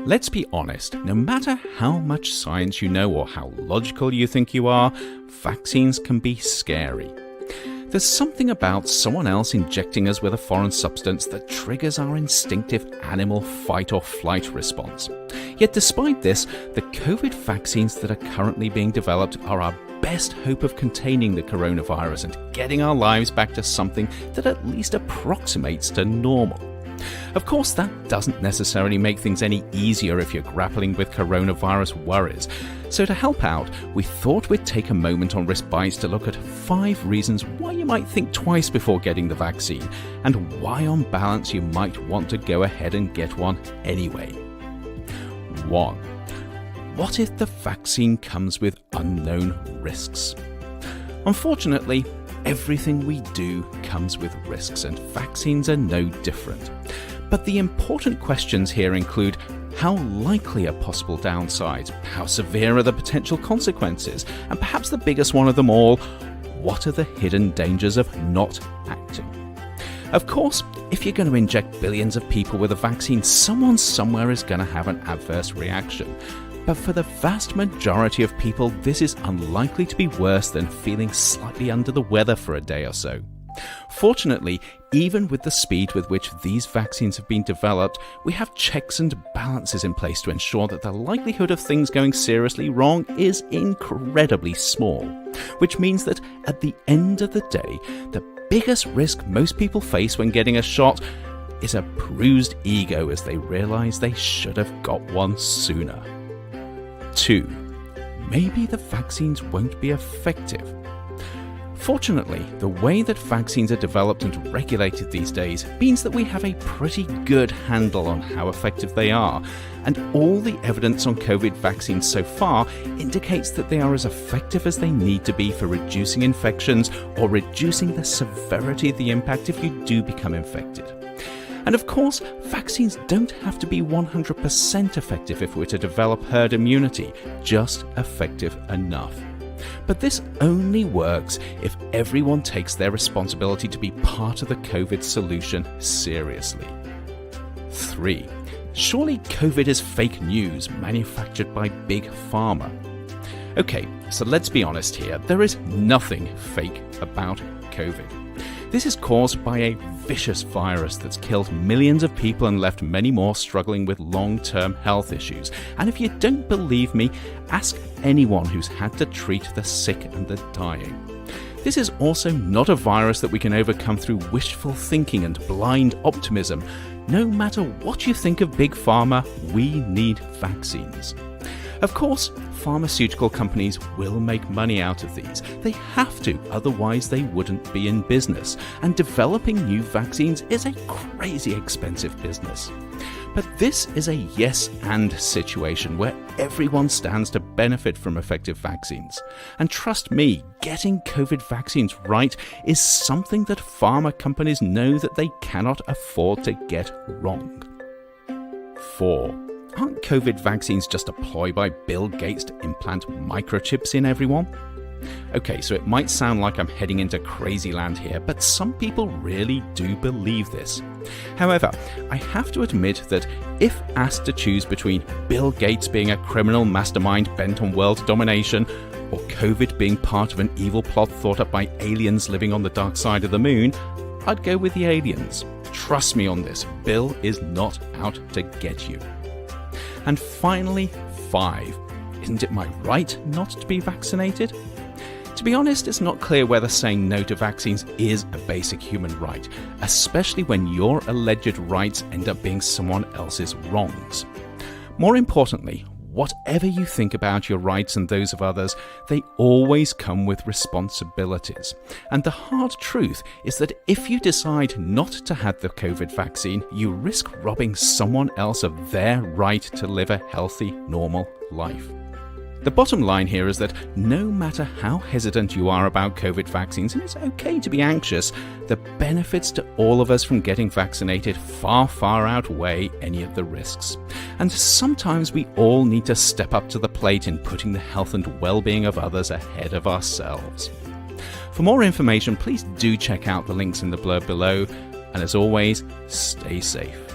Let's be honest, no matter how much science you know or how logical you think you are, vaccines can be scary. There's something about someone else injecting us with a foreign substance that triggers our instinctive animal fight or flight response. Yet despite this, the COVID vaccines that are currently being developed are our best hope of containing the coronavirus and getting our lives back to something that at least approximates to normal. Of course, that doesn't necessarily make things any easier if you're grappling with coronavirus worries. So to help out, we thought we'd take a moment on Risk Bites to look at 5 reasons why you might think twice before getting the vaccine, and why on balance you might want to go ahead and get one anyway. 1. What if the vaccine comes with unknown risks? Unfortunately, everything we do comes with risks, and vaccines are no different. But the important questions here include: how likely are possible downsides? How severe are the potential consequences? And perhaps the biggest one of them all, what are the hidden dangers of not acting? Of course, if you're going to inject billions of people with a vaccine, someone somewhere is going to have an adverse reaction. But for the vast majority of people, this is unlikely to be worse than feeling slightly under the weather for a day or so. Fortunately, even with the speed with which these vaccines have been developed, we have checks and balances in place to ensure that the likelihood of things going seriously wrong is incredibly small. Which means that at the end of the day, the biggest risk most people face when getting a shot is a bruised ego as they realise they should have got one sooner. 2. Maybe the vaccines won't be effective. Fortunately, the way that vaccines are developed and regulated these days means that we have a pretty good handle on how effective they are, and all the evidence on COVID vaccines so far indicates that they are as effective as they need to be for reducing infections or reducing the severity of the impact if you do become infected. And of course, vaccines don't have to be 100% effective if we're to develop herd immunity, just effective enough. But this only works if everyone takes their responsibility to be part of the COVID solution seriously. 3. Surely COVID is fake news manufactured by Big Pharma. Okay, so let's be honest here, there is nothing fake about COVID. This is caused by a vicious virus that's killed millions of people and left many more struggling with long-term health issues. And if you don't believe me, ask anyone who's had to treat the sick and the dying. This is also not a virus that we can overcome through wishful thinking and blind optimism. No matter what you think of Big Pharma, we need vaccines. Of course, pharmaceutical companies will make money out of these. They have to, otherwise they wouldn't be in business. And developing new vaccines is a crazy expensive business. But this is a yes and situation where everyone stands to benefit from effective vaccines. And trust me, getting COVID vaccines right is something that pharma companies know that they cannot afford to get wrong. 4. Aren't COVID vaccines just a ploy by Bill Gates to implant microchips in everyone? Okay, so it might sound like I'm heading into crazy land here, but some people really do believe this. However, I have to admit that if asked to choose between Bill Gates being a criminal mastermind bent on world domination, or COVID being part of an evil plot thought up by aliens living on the dark side of the moon, I'd go with the aliens. Trust me on this, Bill is not out to get you. And finally, 5. Isn't it my right not to be vaccinated? To be honest, it's not clear whether saying no to vaccines is a basic human right, especially when your alleged rights end up being someone else's wrongs. More importantly, whatever you think about your rights and those of others, they always come with responsibilities. And the hard truth is that if you decide not to have the COVID vaccine, you risk robbing someone else of their right to live a healthy, normal life. The bottom line here is that no matter how hesitant you are about COVID vaccines, and it's okay to be anxious, the benefits to all of us from getting vaccinated far, far outweigh any of the risks. And sometimes we all need to step up to the plate in putting the health and well-being of others ahead of ourselves. For more information, please do check out the links in the blurb below, and as always, stay safe.